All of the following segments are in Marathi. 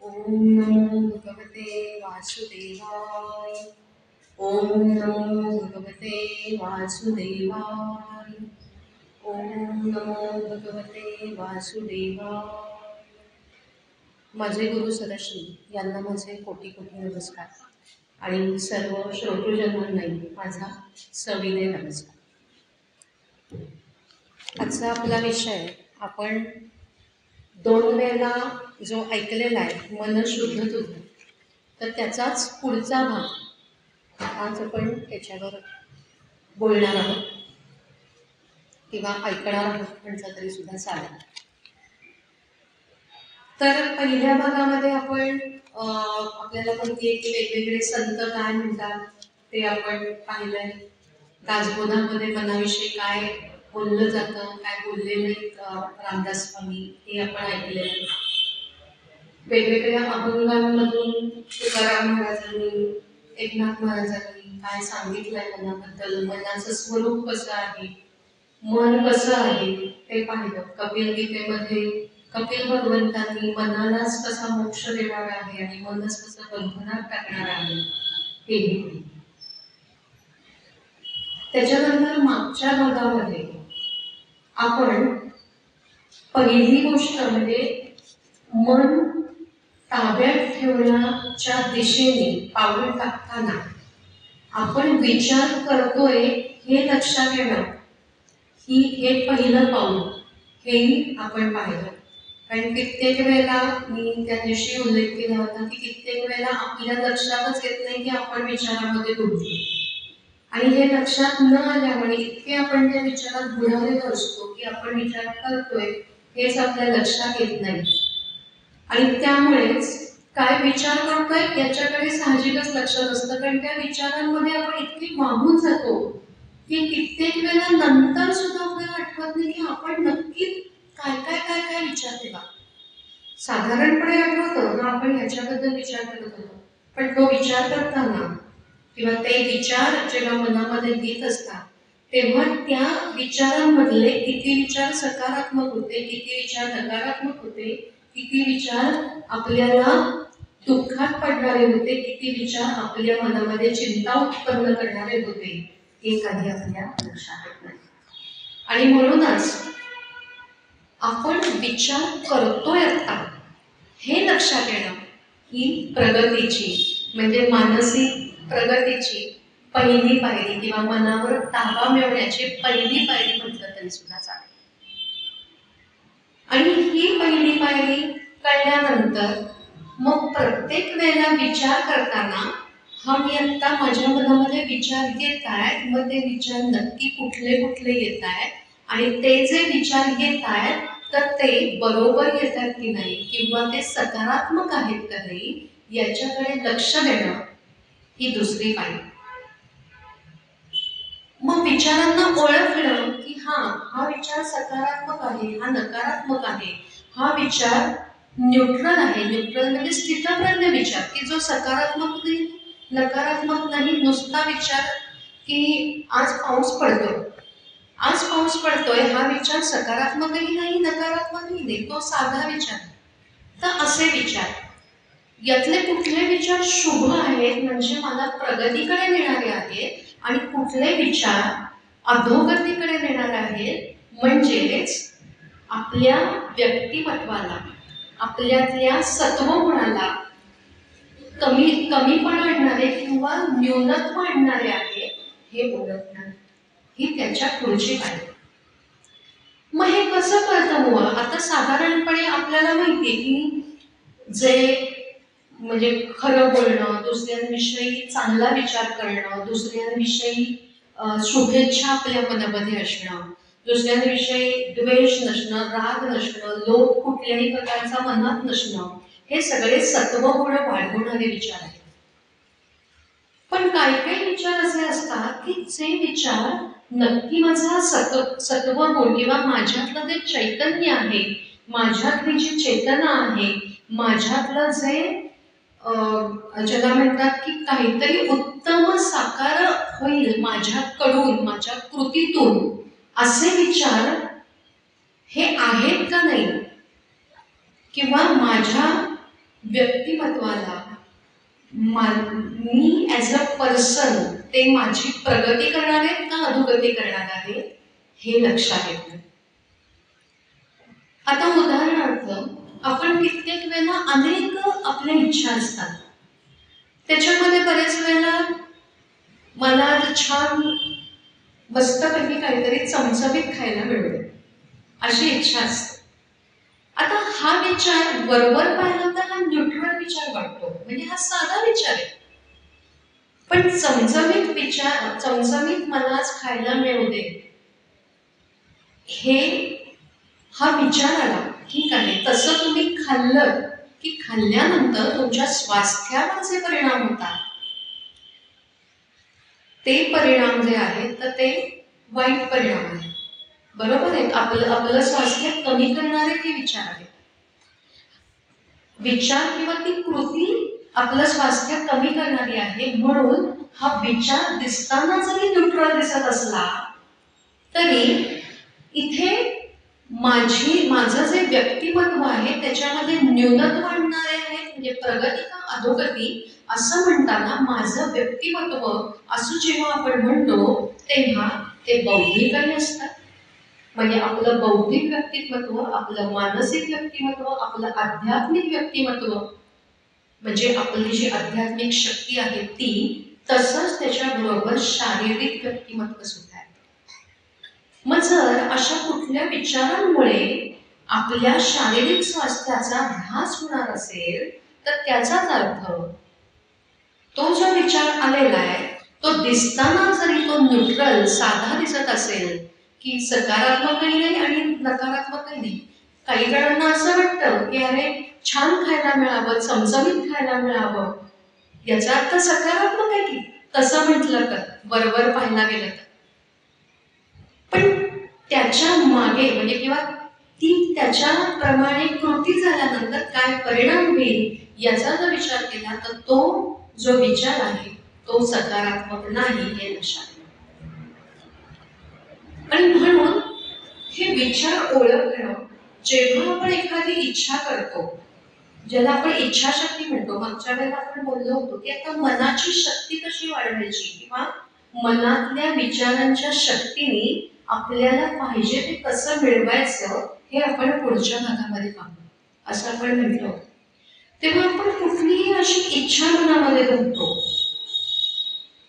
ओम नमो भगवते वासुदेवाय। ओम नमो भगवते वासुदेवाय। ओम नमो भगवते वासुदेवाय। माझे गुरु सदाशिव यांना माझे कोटी कोटी नमस्कार आणि सर्व श्रोतृजनांनाही माझा सविनय नमस्कार। आजचा आपला विषय आपण दोन वेळेला जो ऐकलेला आहे मन शुद्ध तुझं, तर त्याचाच पुढचा भाग आज आपण त्याच्यावर बोलणार आहोत किंवा ऐकणार आहोत म्हटलं तरी सुद्धा चालेल। तर पहिल्या भागामध्ये आपण आपल्याला माहिती आहे की वेगवेगळे संत काय म्हणतात ते आपण पाहिलंय। दासबोधामध्ये मनाविषयी काय बोललं जातं, काय बोलले नाहीत रामदास स्वामी हे आपण ऐकले। वेगवेगळ्या अभंगांमधून तुकाराम महाराजांनी, एकनाथ महाराजांनी काय सांगितलंय मनाबद्दल, मनाचं स्वरूप कसं आहे, मन कसं आहे ते पाहिलं। कपिल गीतेमध्ये कपिल भगवंतांनी मनालाच कसा मोक्ष देणार आहे आणि मनच कसं बंधनात टाकणार आहे हे। त्याच्यानंतर मागच्या भागामध्ये आपण पहिली गोष्ट म्हणजे मन ताब्यात ठेवण्याच्या दिशेने पाऊल टाकताना आपण विचार करतोय हे लक्षात येणं हे पहिलं पाऊल, हेही आपण पाहिलं। कारण कित्येक वेळेला मी त्या दिवशी उल्लेख केला होता की कित्येक वेळेला आपल्या लक्षातच येत नाही की आपण विचारामध्ये डुबतो आणि हे लक्षात न आल्यामुळे इतके आपण त्या विचारात बुडालेलो असतो की आपण विचार करतोय हेच आपल्या लक्षात येत नाही आणि त्यामुळेच काय विचार करतोय याच्याकडे साहजिकच लक्ष नसतं। कारण त्या विचारांमध्ये आपण इतके वाहून जातो की कित्येक वेळेला नंतर सुद्धा आपल्याला आठवत नाही की आपण नक्की काय काय काय काय विचार केला। साधारणपणे आठवतं ना आपण याच्याबद्दल विचार करत होतो, पण तो विचार करताना किंवा ते विचार जेव्हा मनामध्ये येत असतात तेव्हा त्या विचारांमधले किती विचार सकारात्मक होते, किती विचार नकारात्मक होते, किती विचार आपल्याला दुःखात पडणारे होते, किती विचार आपल्या मनामध्ये चिंता उत्पन्न करणारे होते हे कधी आपल्या लक्षात येत नाही। आणि म्हणूनच आपण विचार करतोय आता हे लक्षात येणं ही प्रगतीची म्हणजे मानसिक प्रगतीची पहिली पायरी किंवा मनावर ताबा मिळवण्याची पहिली पायरी म्हटलं तरी सुद्धा चालेल। आणि ही पहिली पायरी कळल्यानंतर मग प्रत्येक वेळेला विचार करताना हा मी आता माझ्या मनामध्ये विचार येत आहेत, मग ते विचार नक्की कुठले कुठले येत आहेत आणि ते जे विचार येत आहेत तर ते बरोबर येत आहेत की नाही किंवा ते सकारात्मक आहेत का नाही याच्याकडे लक्ष देणं ही दुसरी पायरी। मग विचारांना ओळखणं की हा विचार सकारात्मक आहे, हा नकारात्मक आहे, हा विचार न्यूट्रल आहे। न्यूट्रल म्हणजे स्थितप्रज्ञ विचार की जो सकारात्मक नाही नकारात्मक नाही, नुसता विचार की आज पाऊस पडतोय, आज पाऊस पडतोय हा विचार सकारात्मकही नाही नकारात्मकही नाही, तो साधा विचार। तर असे विचार यातले कुठले विचार शुभ आहेत म्हणजे मला प्रगतीकडे नेणारे आहेत आणि कुठले विचार अधोगतीकडे नेणारे आहेत म्हणजेच आपल्या व्यक्तिमत्वाला, आपल्यातल्या सत्वगुणाला कमीपणा आणणारे किंवा न्यूनत्व आणणारे आहे हे ओळखणं ही त्याच्या पुढची पायरी। मग हे कसं कळतं मुळात? आता साधारणपणे आपल्याला माहिती आहे की जे म्हणजे खरं बोलणं, दुसऱ्यांविषयी चांगला विचार करणं, दुसऱ्यांविषयी शुभेच्छा आपल्या मनामध्ये असणं, दुसऱ्यांविषयी द्वेष नसणं, राग नसणं, लोभ कुठल्याही प्रकारचा मनात नसणं, हे सगळे सत्वगुण वाढवणारे विचार आहेत। पण काही काही विचार असे असतात की जे विचार नक्की माझा सत्वगुण किंवा माझ्यातलं जे चैतन्य आहे, माझ्यातली जी चेतना आहे, माझ्यातलं जे ज्याला म्हणतात की काहीतरी उत्तम साकार होईल माझ्याकडून, माझ्या कृतीतून, असे विचार हे आहेत का नाही किंवा माझ्या व्यक्तिमत्वाला मी ॲज अ पर्सन ते माझी प्रगती करणार आहेत का अधोगती करणार आहे हे लक्षात येतं. आता उदाहरणार्थ आपण कित्येक वेळेला अनेक आपल्या इच्छा असतात, त्याच्यामध्ये बरेच वेळेला मला छान मस्तपैकी काहीतरी चमचमीत खायला मिळते अशी इच्छा असते. आता हा विचार बरोबर पाहिला तर हा न्यूट्रल विचार वाटतो, म्हणजे हा साधा विचार आहे. पण चमचमीत मला आज खायला मिळू दे हे हा विचार आला, ठीक आहे, तसं तुम्ही खाल्लं की खाल्ल्यानंतर तुमच्या स्वास्थ्यावर जे परिणाम होतात ते परिणाम जे आहेत तर ते वाईट परिणाम आहेत. बरोबर आहे. आपलं स्वास्थ्य कमी करणारे ते विचार आहेत. विचार किंवा ती कृती आपलं स्वास्थ्य कमी करणारी आहे. म्हणून हा विचार दिसताना जरी न्यूट्रल दिसत असला तरी इथे माझं जे व्यक्तिमत्व आहे त्याच्यामध्ये न्यूनत्व आणणारे आहे, म्हणजे प्रगती का अधोगती असं म्हणताना माझं व्यक्तिमत्व असं जेव्हा आपण म्हणतो तेव्हा ते बौद्धिकही असतात. म्हणजे आपलं बौद्धिक व्यक्तिमत्व, आपलं मानसिक व्यक्तिमत्व, आपलं आध्यात्मिक व्यक्तिमत्व, म्हणजे आपली जी आध्यात्मिक शक्ती आहे ती, तसंच त्याच्याबरोबर शारीरिक व्यक्तिमत्व सुद्धा आहे. मग जर अशा कुठल्या विचारांमुळे आपल्या शारीरिक स्वास्थ्याचा ऱ्हास होणार असेल तर त्याचाच अर्थ तो जो विचार आलेला आहे तो दिसताना जरी तो न्यूट्रल साधा दिसत असेल की सकारात्मकही नाही आणि नकारात्मकही नाही. काही जणांना असं वाटतं की अरे छान खायला मिळावं, चमचमीत खायला मिळावं, याचा अर्थ सकारात्मक आहे की तसं म्हटलं तर बरोबर पाहायला गेलं तर. पण त्याच्या मागे म्हणजे किंवा ती त्याच्याप्रमाणे कृती झाल्यानंतर काय परिणाम होईल याचा जर विचार केला तर तो जो विचार आहे तो सकारात्मक नाही हे लक्षात. आणि म्हणून हे विचार ओळखणं, जेव्हा आपण एखादी इच्छा करतो, ज्याला आपण इच्छाशक्ती म्हणतो, मागच्या वेळेला आपण बोललो होतो की आता मनाची शक्ती कशी वाढवायची किंवा मनातल्या विचारांच्या शक्तीने आपल्याला पाहिजे ते कसं मिळवायचं हे आपण पुढच्या भागामध्ये पाहू असं आपण म्हटलं होतं. तेव्हा आपण कुठलीही अशी इच्छा मनामध्ये धरतो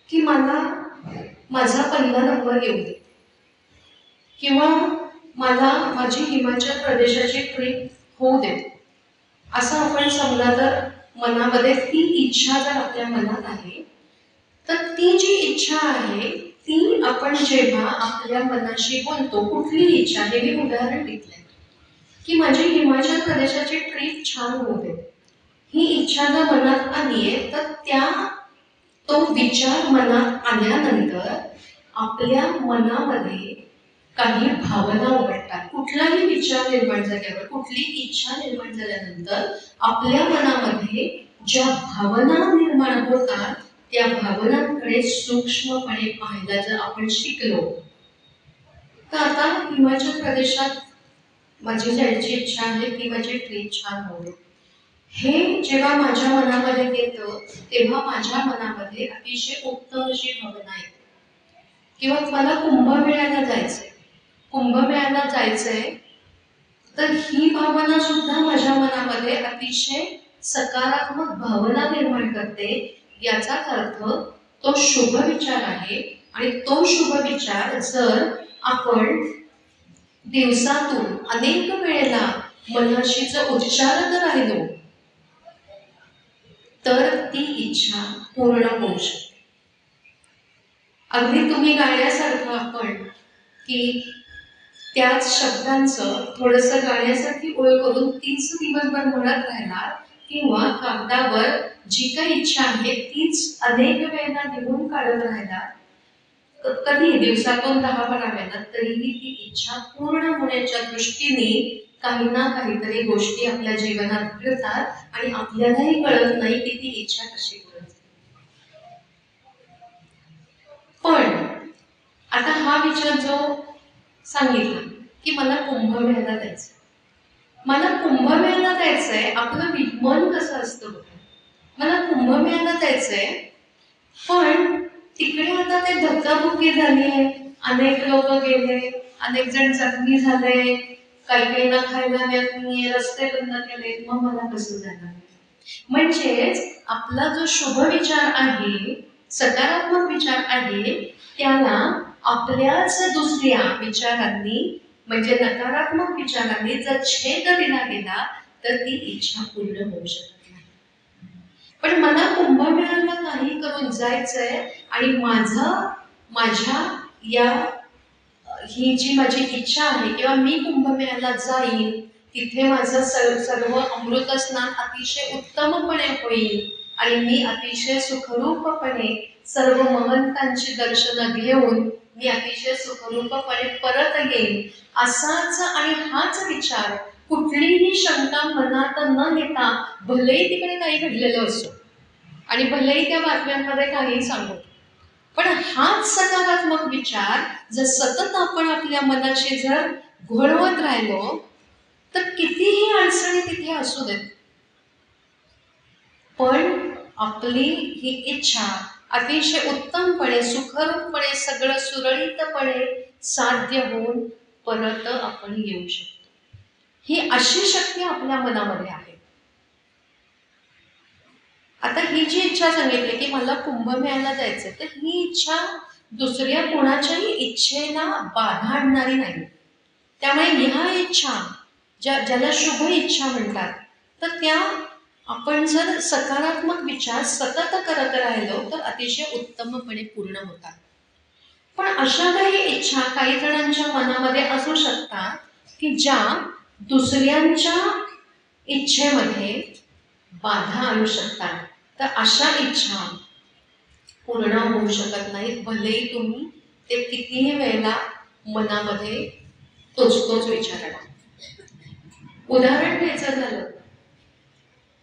की मला माझा पहिला नंबर येऊ दे किंवा मला माझी हिमाचल प्रदेशाची ट्रिप होऊ दे, असं आपण समजा तर मनामध्ये ती इच्छा जर आपल्या मनात आहे तर ती जी इच्छा आहे ती आपण जेव्हा आपल्या मनाशी बोलतो, कुठली इच्छा, हे मी उदाहरण घेतलंय की माझी हिमाचल प्रदेशाची ट्रिप छान होऊ दे, ही इच्छा जर मनात आलीये तर तो विचार मनात आल्यानंतर आपल्या मनामध्ये काही भावना उमटतात. कुठलाही विचार निर्माण झाल्यावर, कुठली इच्छा निर्माण झाल्यानंतर आपल्या मनामध्ये ज्या भावना निर्माण होतात त्या भावनांकडे सूक्ष्मपणे पाहायला जर आपण शिकलो तर आता हिमाचल प्रदेशात माझी जायची इच्छा आहे की माझी ट्रिप छान होईल, हे जेव्हा माझ्या मनामध्ये येतं तेव्हा माझ्या मनामध्ये अतिशय उत्तम अशी भावना येते. किंवा मला कुंभमेळ्याला जायचंय तर ही भावना सुद्धा माझ्या मनामध्ये अतिशय सकारात्मक भावना निर्माण करते. याचाच अर्थ तो शुभ विचार आहे. आणि तो शुभ विचार जर आपण दिवसातून अनेक वेळेला मनाशी जर उच्चारत राहिलो तर ती इच्छा पूर्ण होऊ शकते. अगदी तुम्ही गाण्यासारखं आपण की त्याच शब्दांचं थोडंसं गाण्यासारखी ओळ करून तीच दिवसभर म्हणत राहणार किंवा कागदावर जी काही इच्छा आहे तीच अनेक वेळेला लिहून काढत राहणार, कधी दिवसातून 10-12 वेळा, तरीही ती इच्छा पूर्ण होण्याच्या दृष्टीने काही ना काहीतरी गोष्टी आपल्या जीवनात घडतात आणि आपल्यालाही कळत नाही की ती इच्छा कशी घडते. पण आता हा विचार जो सांगितला की मला कुंभमेळ्याला जायचं, मला कुंभमेळ्याला जायचंय, आपलं मन कसं असतं बघा, मला कुंभमेळ्याला जायचंय, पण तिकडे आता ते धक्काबुक्की झाली आहे, अनेक लोक गेले, अनेक जण जखमी झाले, काही काहींना खायला मिळत नाहीये, रस्ते बंद केले, मग मला कसं जाणार? म्हणजेच आपला जो शुभ विचार आहे, सकारात्मक विचार आहे, त्याला आपल्याच दुसऱ्या विचारांनी म्हणजे नकारात्मक विचारांनी जर छेद दिला गेला तर ती इच्छा पूर्ण होऊ शकत नाही. पण मला कुंभमेळ्याला काही करून जायचंय आणि माझ्या या ही जी माझी इच्छा आहे किंवा मी कुंभमेळ्याला जाईन, तिथे माझं सर्व अमृत स्नान अतिशय उत्तमपणे होईल आणि मी अतिशय सुखरूपपणे सर्व महंतांची दर्शनं घेऊन मी अतिशय सुखरूपपणे परत येईन, असाच आणि हाच विचार, कुठलीही शंका मनात न घेता, भलेही तिकडे काही घडलेलं असो आणि भलेही त्या बातम्यांमध्ये काहीही सांगू, पण हाच सकारात्मक विचार जर सतत आपण आपल्या मनाशी जर घोळवत राहिलो तर कितीही अडचणी तिथे असू देत, पण आपली ही इच्छा अतिशय उत्तमपणे सुखरूपपणे सगळं सुरळीतपणे साध्य होऊन परत आपण येऊ शकतो. ही अशी शक्ती आपल्या मनामध्ये आहे. आता ही जी इच्छा सांगितली की मला कुंभमेळ्याला जायचंय, तर ही इच्छा दुसऱ्या कोणाच्याही इच्छेला बाधा आणणारी नाही. त्यामुळे ह्या इच्छा ज्याला शुभ इच्छा म्हणतात, तर त्या आपण जर सकारात्मक विचार सतत करत राहिलो तर अतिशय उत्तमपणे पूर्ण होतात. पण अशा काही इच्छा काही जणांच्या मनामध्ये असू शकतात की ज्या दुसऱ्यांच्या इच्छेमध्ये बाधा आणू शकतात, तर अशा इच्छा पूर्ण होऊ शकत नाहीत, भलेही तुम्ही ते कितीही वेळेला मनामध्ये तोच विचार करा. उदाहरण द्यायचं झालं,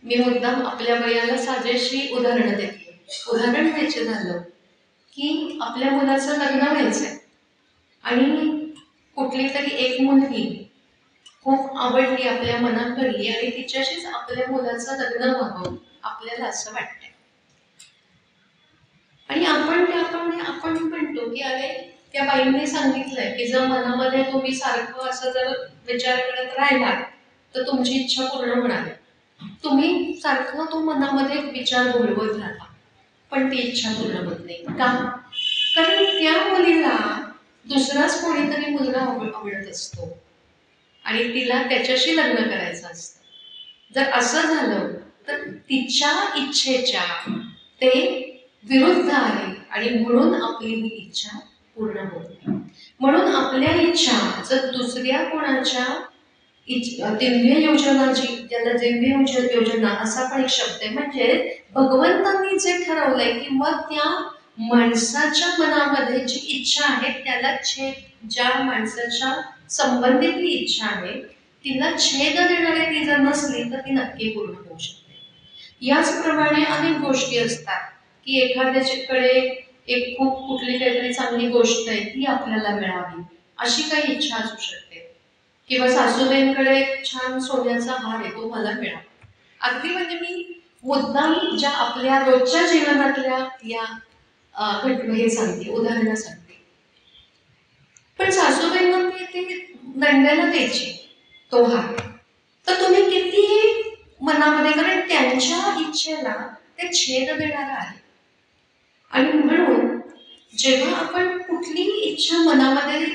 मी मुद्दाम आपल्या वयाला साजेशी उदाहरणं देते. उदाहरण द्यायचं झालं की आपल्या मुलाचं लग्न व्हायचंय आणि कुठली तरी एक मुलगी खूप आवडली, आपल्या मनात भरली आणि तिच्याशीच आपल्या मुलाचं लग्न व्हावं आपल्याला असं वाटतंय. आणि आपण म्हणतो की अरे त्या बाईंनी सांगितलंय की जर मनामध्ये तुम्ही सारखं असं जर विचार करत राहिला तर तुमची इच्छा पूर्ण होणार आहे. तुम्ही सारखं तो मनामध्ये विचार घोळवत राहा, पण ती इच्छा पूर्ण होत नाही. का? कारण त्या मुलीला दुसराच कोणीतरी मुलगा आवडत असतो आणि तिला त्याच्याशी लग्न करायचं असतं. जर असं झालं तर तिच्या इच्छेच्या ते विरुद्ध आहे आणि म्हणून आपली ही इच्छा पूर्ण होत नाही. म्हणून आपल्या इच्छा जर दुसऱ्या कोणाच्या दिव्य योजना, जी त्याला दिव्य योजना असा पण एक शब्द आहे, म्हणजे भगवंतांनी जे ठरवलंय की मग त्या माणसाच्या मनामध्ये जी इच्छा आहे त्याला ज्या माणसाच्या संबंधितली इच्छा आहे तिला छेद देणारी ती जर नसली तर ती नक्की पूर्ण होऊ शकते. याचप्रमाणे अनेक गोष्टी असतात की एखाद्याकडे एक खूप कुठली काहीतरी चांगली गोष्ट आहे ती आपल्याला मिळावी अशी काही इच्छा असू शकते, किंवा सासूबाईंकडे एक छान सोन्याचा हार आहे तो मला मिळावा. अगदी म्हणजे मी मुद्दाम ज्या आपल्या रोजच्या जीवनातल्या या हे सांगते, उदाहरणं सांगते. पण सासूबाईंना ते दंड्याला द्यायची तो हार, तर तुम्ही कितीही मनामध्ये, कारण त्यांच्या इच्छेला ते छेद देणारं आहे. आणि म्हणून जेव्हा आपण कुठलीही इच्छा मनामध्ये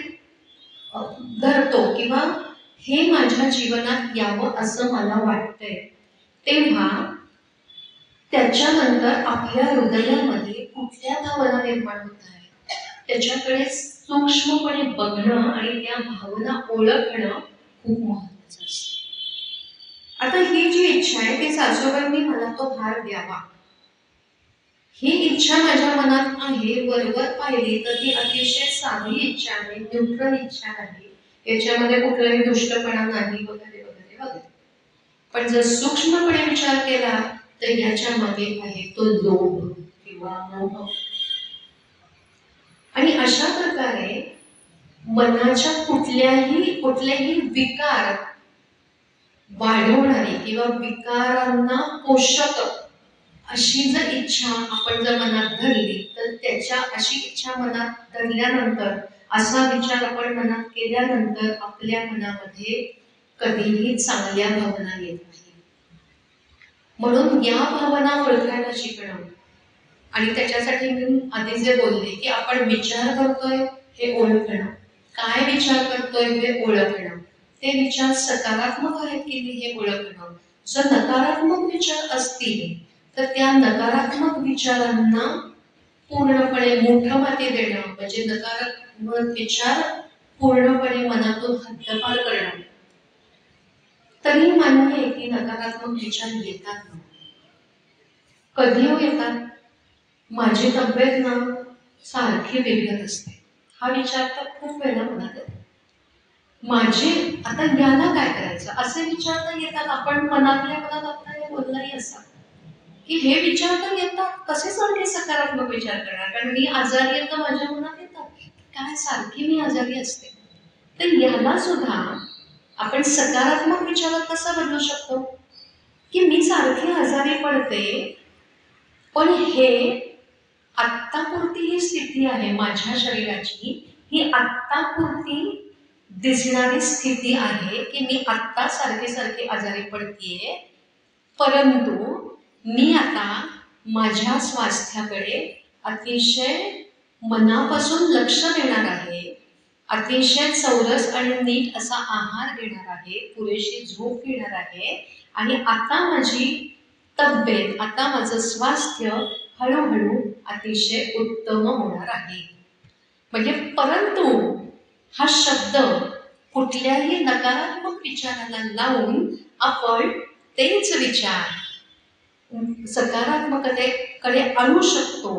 धरतो किंवा हे माझ्या जीवनात यावं असं मला वाटतंय, तेव्हा त्याच्यानंतर आपल्या हृदयामध्ये कुठल्या भावना निर्माण होत आहे त्याच्याकडे सूक्ष्मपणे बघणं आणि त्या भावना ओळखणं खूप महत्वाचं असतं. आता ही जी इच्छा आहे ती सासूबाईंनी मला तो हार द्यावा, ही इच्छा माझ्या मनात आहे, वरवर पाहिली तर ती अतिशय साधी इच्छा आहे, न्यूट्रल इच्छा आहे, याच्यामध्ये कुठलाही दुष्टपणा नाही वगैरे वगैरे वगैरे. पण जर सूक्ष्मपणे विचार केला तर याच्या मागे आहे तो लोभ किंवा मोह. आणि अशा प्रकारे मनाच्या कुठलेही विकार वाढवणारी किंवा विकारांना पोषक अशी जर इच्छा आपण जर मनात धरली, तर त्याच्या अशी इच्छा मनात धरल्यानंतर, असा विचार आपण मनात केल्यानंतर आपल्या मनामध्ये कधीही चांगल्या भावना येत नाही. म्हणून या भावना ओळखायला शिकणं, आणि त्याच्यासाठी मी आधी जे बोलले की आपण विचार करतोय हे ओळखणं, काय विचार करतोय हे ओळखणं, ते विचार सकारात्मक आहेत की नाही हे ओळखणं. जर नकारात्मक विचार असतील तर त्या नकारात्मक विचारांना पूर्णपणे मोठं माती देणं, म्हणजे नकारात्मक विचार पूर्णपणे मनातून हद्दपार करणं. तरी मान्य आहे की नकारात्मक विचार येतात, कधी येतात. माझी तब्येत ना सारखी बिघडत असते, हा विचार तर खूप वेळा मनात येतो. माझी आता याला काय करायचं, असे विचार तर येतात. आपण मनातल्या मनात आपल्याला बोलणारी असतात की हे विचार तर येतात, कसे सारखे सकारात्मक विचार करणार, कारण मी आजारी आहे तर माझ्या मनात येतात, काय सारखी मी आजारी असते. तर याला सुद्धा आपण सकारात्मक विचारात कसा बदलू शकतो की मी सारखी आजारी पडते, पण हे आत्तापुरती ही स्थिती आहे माझ्या शरीराची, ही आत्तापुरती दिसणारी स्थिती आहे की मी आत्ता सारखे सारखे आजारी पडतीये, परंतु मी आता माझ्या स्वास्थ्याकडे अतिशय मनापासून लक्ष देणार आहे, अतिशय चौरस आणि नीट असा आहार घेणार आहे, पुरेशी झोप घेणार आहे, आणि आता माझी तब्येत, आता माझं स्वास्थ्य हळूहळू अतिशय उत्तम होणार आहे. म्हणजे परंतु हा शब्द कुठल्याही नकारात्मक विचाराला लावून आपण तेच विचार सकारात्मकतेकडे आणू शकतो.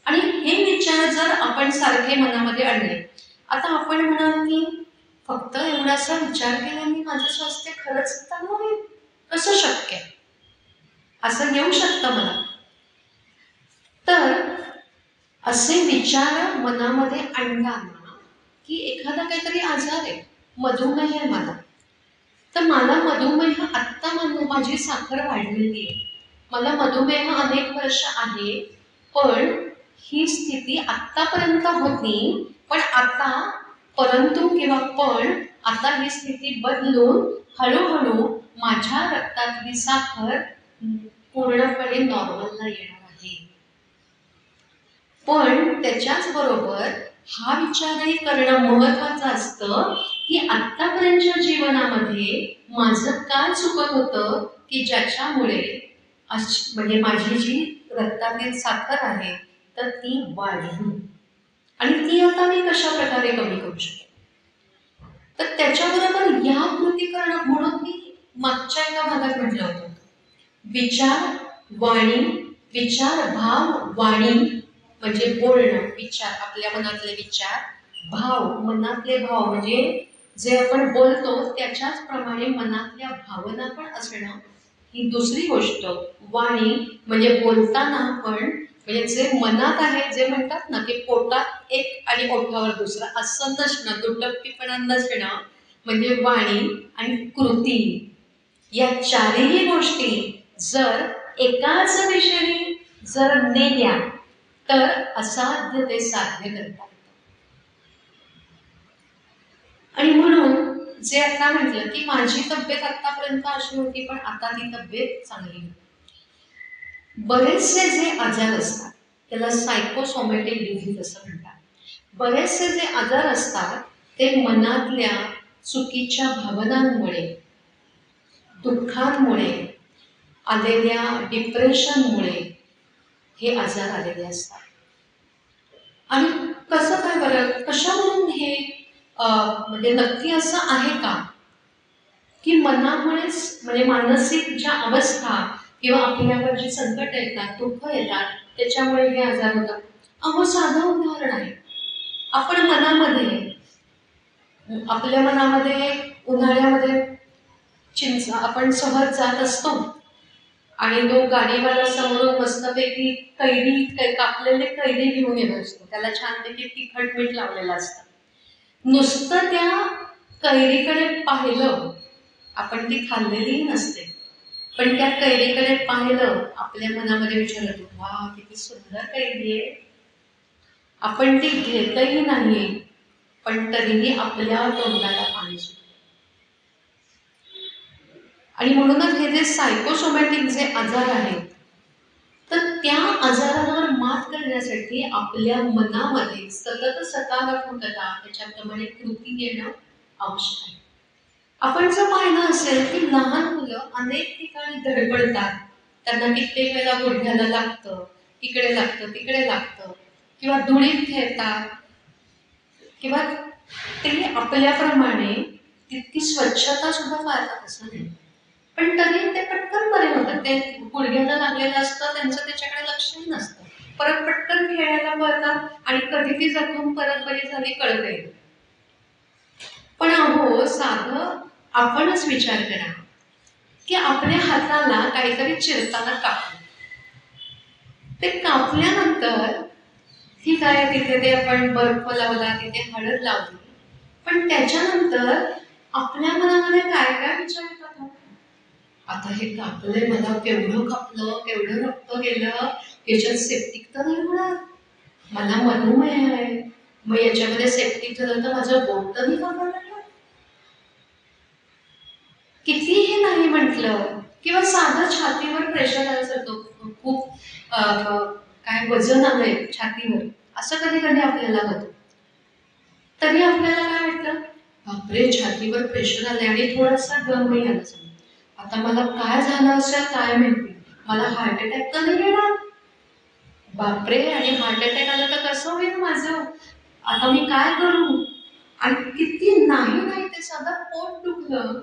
आणि हे विचार जर आपण सारखे मनामध्ये आणले, आता आपण म्हणाल की फक्त एवढासा विचार केल्याने माझं स्वास्थ्य खरंच चांगलं होईल, कसं शक्य, असं येऊ शकतं मला. तर असे विचार मनामध्ये आणताना की एखादा काहीतरी आजार आहे, मधुमेह आहे मला, तर मला मधुमेह आत्ता माझी साखर वाढलेली आहे, मला मधुमेह अनेक वर्ष आहे, पण ही स्थिती आत्तापर्यंत होती, पण आता परंतु किंवा पण आता ही स्थिती बदलून हळूहळू माझ्या रक्तातली साखर पूर्णपणे नॉर्मलला येणार आहे. पण त्याच्याच बरोबर हा विचारही करणं महत्वाचं असतं की आत्तापर्यंतच्या जीवनामध्ये माझं काय चुकत होतं की ज्याच्यामुळे म्हणजे माझी जी रक्तातील साखर आहे तर ती वाढली, आणि ती आता मी कशा प्रकारे कमी करू शकते. तर त्याच्याबरोबर या कृती करणं, म्हणून मी मागच्या एका भागात म्हटलं होतं विचार वाणी, विचार भाव वाणी म्हणजे बोलणं, विचार आपल्या मनातले विचार, भाव मनातले भाव म्हणजे जे आपण बोलतो त्याच्याच प्रमाणे मनातल्या भावना पण असणं, ही दुसरी गोष्ट. वाणी म्हणजे बोलताना पण म्हणजे जे मनात आहे, जे म्हणतात ना की पोटात एक आणि ओठावर दुसरा असं नसणं, दुटप्पीपणा नसणं, म्हणजे वाणी आणि कृती, या चारही गोष्टी जर एकाच दिशेने जर नेल्या तर असाध्य ते साध्य करतात. आणि म्हणून जे आता म्हटलं की माझी तब्येत आतापर्यंत अशी होती, पण आता ती तब्येत चांगली होती. बरेचसे जे आजार असतात त्याला सायकोसोमॅटिक डिझीज असं म्हणतात. बरेचसे जे आजार असतात ते मनातल्या चुकीच्या भावनांमुळे, दुःखांमुळे, आलेल्या डिप्रेशनमुळे हे आजार आलेले असतात. आणि कसं काय बरं, कशावरून हे म्हणजे नक्की असं आहे का की मनामुळेच, म्हणजे मानसिक ज्या अवस्था किंवा आपल्यावर जी संकट येतात, दुःख येतात, त्याच्यामुळे हे आजार होतात. अहो साधं उदाहरण आहे, आपण मनामध्ये, आपल्या मनामध्ये उन्हाळ्यामध्ये आपण सहज जात असतो आणि तो गाडीवाला समोरून मस्तपैकी कापलेले कैरी घेऊन येत असतो, त्याला छानपैकी तिखट मीठ लावलेलं असतं. नुसतं त्या कैरीकडे पाहिलं आपण ती खाल्लेलीही नसते, पण त्या कैरीकडे पाहिलं, आपल्या मनामध्ये विचार येतो, वा किती सुंदर कैरी आहे. आपण ती घेतही नाही, पण तरीही आपल्या तोंडाला पाणी सुटतं. आणि म्हणूनच हे जे सायकोसोमॅटिक जे आजार आहेत, तर त्या आजारावर मात करण्यासाठी आपल्या मनामध्ये सतत सकारात्मकता, त्याच्याप्रमाणे कृती येणं आवश्यक आहे. आपण जर पाहिलं असेल की लहान मुलं अनेक ठिकाणी धडपडतात, त्यांना कित्येक वेळा गुडघ्याला लागतं, इकडे लागतं, तिकडे लागतं, किंवा धुळीत खेळतात, किंवा ते आपल्याप्रमाणे तितकी स्वच्छता सुद्धा पाळतात असं नाही, पण तरी ते पटकन बरे होतात. ते गुडघ्याला लागलेलं असतं, त्यांचं त्याच्याकडे लक्षही नसतं, परत पटकन खेळायला पळतात आणि कधी ती जखम परत बरी झाली कळत येईल. पण अहो, साधं आपणच विचार करा की आपल्या हाताला काहीतरी चिरताना कापलं, ते कापल्यानंतर ठीक आहे, तिथे ते आपण बर्फ लावला, तिथे हळद लावली, पण त्याच्यानंतर आपल्या मनामध्ये काय काय विचार येतात? आता हे कापलंय, मला केवढं कापलं, केवढं रक्त गेलं, याच्यात सेप्टिक तर नाही होणार, मला मधुमेह आहे, मग याच्यामध्ये सेप्टिक झालं तर माझं बोट तर नाही कापलं. कितीही नाही म्हटलं, किंवा साधं छातीवर प्रेशर आल्यासारखं, खूप काय वजन आलंय छातीवर, असं कधी कधी आपल्याला होतं, तरी आपल्याला काय वाटतं, बापरे छातीवर प्रेशर आलंय आणि थोडासा दमही आला, आता मला काय झालं असेल काय माहिती, मला हार्ट अटॅक तर नाही येणार, बापरे, आणि हार्ट अटॅक आला तर कसं होईल माझं, आता मी काय करू. आणि किती नाही ते साधं पोट दुखलं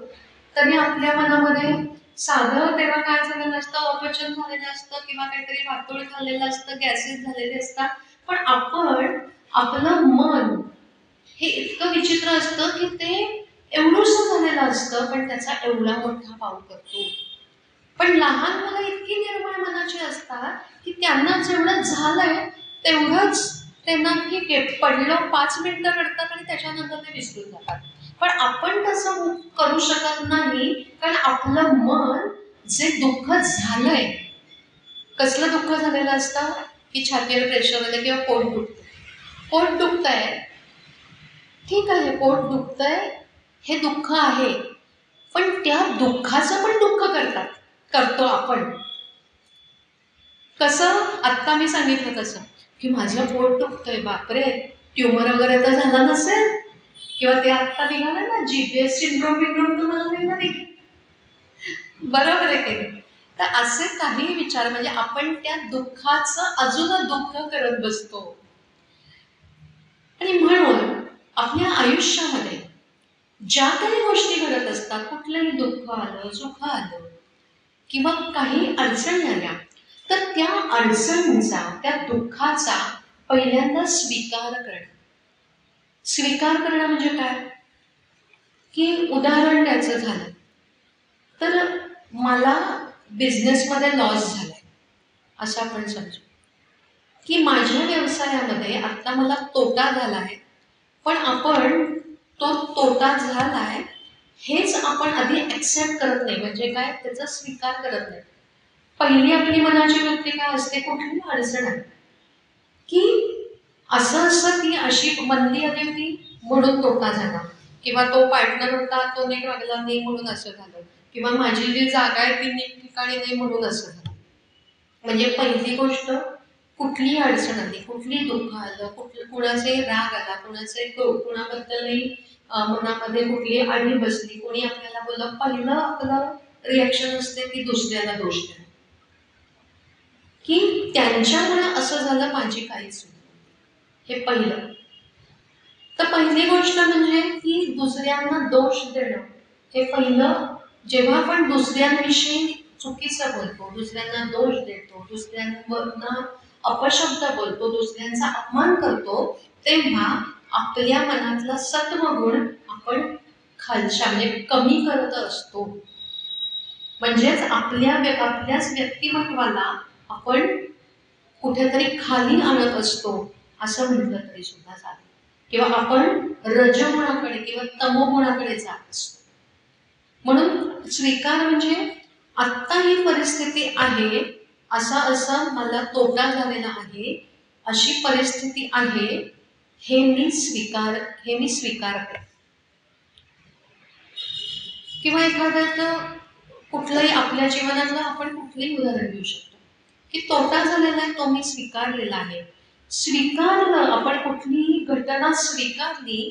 तरी आपल्या मनामध्ये, साधं तेव्हा काय झालेलं असतं, अपचन झालेलं असतं, किंवा काहीतरी वातोळ खाल्लेलं असतं, गॅसेस झालेले असतात, पण आपण आपलं मन हे इतकं विचित्र असतं की ते एवढंसं झालेलं असतं, पण त्याचा एवढा मोठा पाव करतो. पण लहान मुलं इतकी निर्मळ मनाची असतात की त्यांना जेवढं झालंय तेवढंच त्यांना ठीक आहे, पडलं 5 मिनिटं रडतात आणि त्याच्यानंतर ते विसरून जातात. पण आपण तसं करू शकत नाही, कारण आपलं मन जे दुःख झालंय, कसलं दुःख झालेलं असतं की छातीवर प्रेशर आलं किंवा पोट दुखतं, पोट दुखतंय, ठीक आहे, पोट दुखतंय, हे दुःख आहे, पण त्या दुःखाचं पण दुःख करतो आपण. कसं, आत्ता मी सांगितलं तसं की माझं पोट दुखतंय, बापरे ट्युमर वगैरे तर झाला नसेल, किंवा ते आत्ता निघालं ना जीपीएस सिंड्रोम तुम्हाला नाही माहिती, बरोबर आहे की. तर असे काही विचार, म्हणजे आपण त्या दुःखाचं अजून दुःख करत बसतो. आणि म्हणून आपल्या आयुष्यामध्ये ज्या काही गोष्टी घडत असतात, कुठलंही दुःख आलं, सुख आलं, किंवा काही अडचणी आल्या, तर त्या अडचणींचा, त्या दुःखाचा पहिल्यांदा स्वीकार करणं. स्वीकार करणं म्हणजे काय, की उदाहरण द्यायचं झालं तर मला बिझनेसमध्ये लॉस झालाय असं आपण समजू, की माझ्या व्यवसायामध्ये आता मला तोटा झाला आहे, पण आपण तो तोटा झालाय हेच आपण आधी ॲक्सेप्ट करत नाही, म्हणजे काय, त्याचा स्वीकार करत नाही. पहिली आपली मनाची वृत्ती काय असते, कुठली अडचण आहे की असं ती अशी मंदी आली होती म्हणून तोटा झाला, किंवा तो पार्टनर होता तो नीट वागला नाही म्हणून असं झालं, किंवा माझी जी जागा आहे ती नीट ठिकाणी नाही म्हणून असं झालं. म्हणजे पहिली गोष्ट, कुठली अडचण आली, कुठली दुःख आलं, कुणाचे राग आला, कुणाबद्दलही मनामध्ये कुठली आडी बसली, कोणी आपल्याला बोललं, पहिलं आपलं रिॲक्शन असते की दुसऱ्याला दोष देणं, की त्यांच्यामुळे असं झालं, माझी काही चूक, हे पहिलं. तर पहिली गोष्ट म्हणजे की दुसऱ्यांना दोष देणं, हे पहिलं. जेव्हा आपण दुसऱ्यांविषयी चुकीचं बोलतो, दुसऱ्यांना दोष देतो, दुसऱ्यांना अपशब्द बोलतो, दुसऱ्यांचा अपमान करतो, तेव्हा आपल्या मनातला सत्वगुण आपण खालच्या, म्हणजे कमी करत असतो. म्हणजेच आपल्याच व्यक्तिमत्वाला आपण कुठेतरी खाली आणत असतो असं म्हटलं तरी सुद्धा चालेल, किंवा आपण रजगुणाकडे किंवा तमोगुणाकडे जात असतो. म्हणून स्वीकार म्हणजे आत्ता ही परिस्थिती आहे, असा मला तोटा झालेला आहे, अशी परिस्थिती आहे, हे मी स्वीकारते. किंवा एखाद्याचं कुठलंही आपल्या जीवनातलं आपण कुठलंही उदाहरण घेऊ शकतो की तोटा झालेला आहे, तो मी स्वीकारलेला आहे. स्वीकारलं, आपण कुठलीही घटना स्वीकारली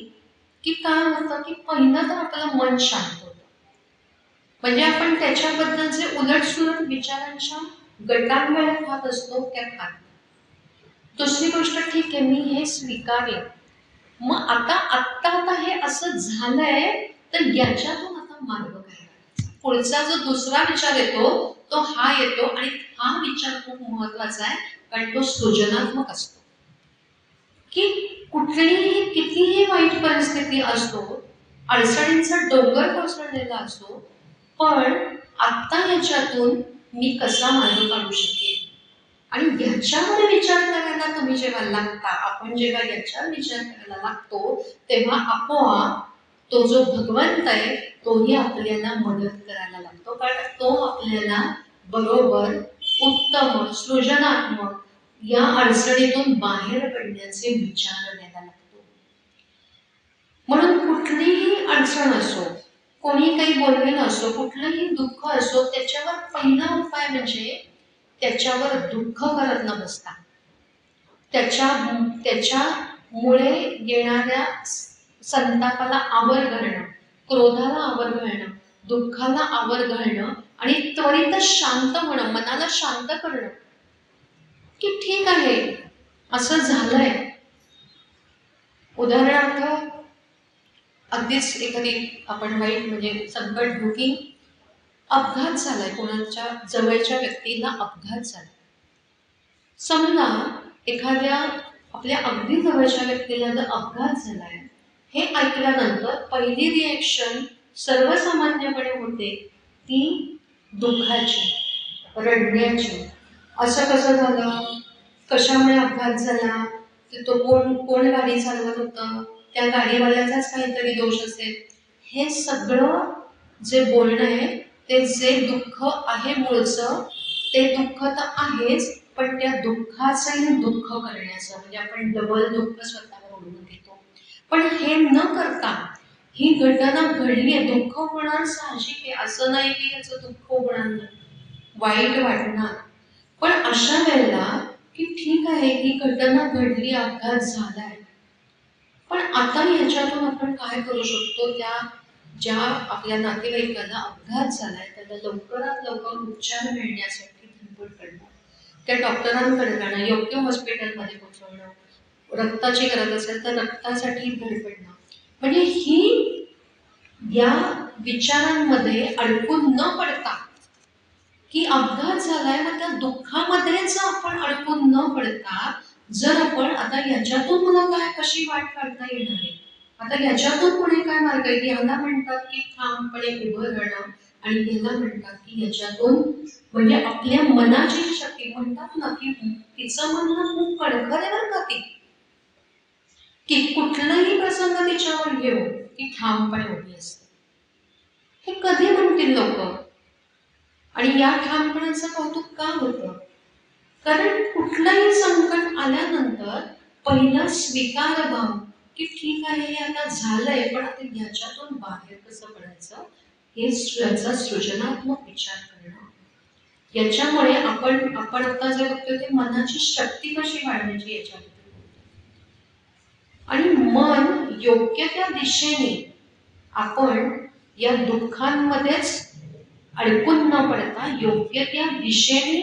की काय होतं की पहिलं तर आपलं मन शांत होतं. म्हणजे आपण त्याच्याबद्दलचे उलटसुलट विचारांच्या गटांगळ्या खात असतो त्या खात. दुसरी गोष्ट, ठीक आहे मी हे स्वीकारलं, मग आता हे असं झालंय, तर याच्यातून आता मार्ग काय? पुढचा जो दुसरा विचार येतो तो हा येतो, आणि हा विचार खूप महत्वाचा आहे, कारण तो सृजनात्मक असतो. की कुठलीही कितीही वाईट परिस्थिती असतो, अडचणींचा डोंगर कोसळलेला असतो, पण आत्ता याच्यातून मी कसा मार्ग काढू शकेन. आणि याच्यावर विचार करायला तुम्ही जेव्हा लागता, आपण जेव्हा याच्यावर विचार करायला लागतो, तेव्हा आपोआप तो जो भगवंत आहे तोही आपल्याला मदत करायला लागतो, कारण तो आपल्याला बरोबर उत्तम सृजनात्मक या अडचणीतून बाहेर पडण्याचे विचार द्यायला लागतो. म्हणून कुठलीही अडचण असो, कोणी काही बोललेलं असो, कुठलंही दुःख असो, त्याच्यावर पहिला उपाय म्हणजे त्याच्यावर दुःख करत न बसता, त्याच्यामुळे येणाऱ्या संतापाला आवर घालणं, क्रोधाला आवर घालणं, दुःखाला आवर घालणं, आणि त्वरित शांत होणं, मनाला शांत करणं की ठीक आहे असं झालंय. उदाहरणार्थ अगदीच एखादी आपण वाईट म्हणजे संकट घेऊ की अपघात झालाय, कोणाच्या जवळच्या व्यक्तीला अपघात झाला. समजा एखाद्या आपल्या अगदी जवळच्या व्यक्तीला जर अपघात झालाय, हे ऐकल्यानंतर पहिली रिएक्शन सर्वसामान्यपणे होते ती दुःखाची, रडण्याची. असं कसं झालं, कशामुळे अपघात झाला, तो कोण गाडी चालवत होतं, त्या गाडीवाल्याचाच काहीतरी दोष असेल. हे सगळं जे बोलणं आहे, ते जे दुःख आहे मूळचं, ते दुःख तर आहेच, पण त्या दुःखाचंही दुःख करण्याचं, म्हणजे आपण डबल दुःख स्वतःवर ओढून घेतो. पण हे न करता, ही घटना घडली आहे, दुःख होणार साहजिक आहे, असं नाही की याचं दुःख होणार नाही, वाईट वाटणार. पण अशा वेळेला की ठीक आहे ही घटना घडली, अपघात झालाय, पण आता याच्यातून आपण काय करू शकतो, ज्या आपल्या नातेवाईकाला अपघात झालाय त्याला लवकरात लवकर उपचार मिळण्यासाठी धडपड करणं, त्या डॉक्टरांकडे जाणं, योग्य हॉस्पिटलमध्ये पोहोचवणं, रक्ताची गरज असेल तर रक्तासाठी धडपडणं, म्हणजे ही या विचारांमध्ये अडकून न पडता की अपघात झालाय, मग त्या दुःखामध्येच आपण अडकून न पडता, जर आपण आता याच्यातून मला काय कशी वाट काढता येणार आहे, आता याच्यातून पुढे काय मार्ग आहे, याला म्हणतात की ठामपणे उभं राहणं, आणि याला म्हणतात की याच्यातून म्हणजे आपल्या मनाची शक्ती, म्हणतात ना की तिचं म्हणणं खूप कणखर आहे बरं का ती, की कुठलाही प्रसंग तिच्यावर घेऊ ती ठामपणे उभी असते. हे कधी म्हणतील लोक, आणि या ठामपणाचं कौतुक का होतं, कारण कुठलंही संकट आल्यानंतर पहिला स्वीकार भाव की ठीक आहे हे आता झालंय, पण आता याच्यातून बाहेर कसं पडायचं, हे याचा सृजनात्मक विचार करणं. याच्यामुळे आपण आता जे बघतोय ते मनाची शक्ती कशी वाढवायची याच्याबद्दल, आणि मन योग्य त्या दिशेने आपण या दुःखांमध्येच अडकून न पडता योग्य त्या दिशेने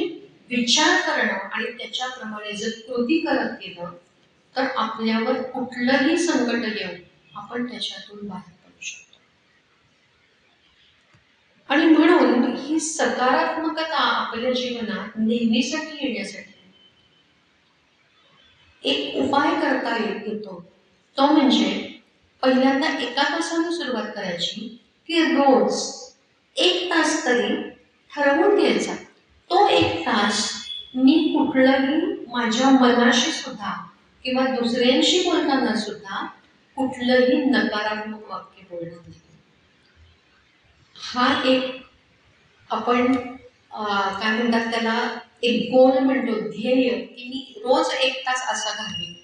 विचार करणं, आणि त्याच्याप्रमाणे जर कृती करत गेलं तर आपल्यावर कुठलंही संकट येऊन आपण त्याच्यातून बाहेर पडू शकतो. आणि म्हणून ही सकारात्मकता आपल्या जीवनात नेहमीसाठी येण्यासाठी एक उपाय करता येतो, तो म्हणजे पहिल्यांदा 1 तासाने सुरुवात करायची, की रोज 1 तास तरी ठरवून घ्यायचा, तो 1 तास मी कुठलंही माझ्या मनाशी सुद्धा किंवा दुसऱ्यांशी बोलताना सुद्धा कुठलंही नकारात्मक वाक्य बोलणार नाही. हा एक आपण काय म्हणतात त्याला, एक गोल म्हणतो, ध्येय, की मी रोज 1 तास असा घालवीन.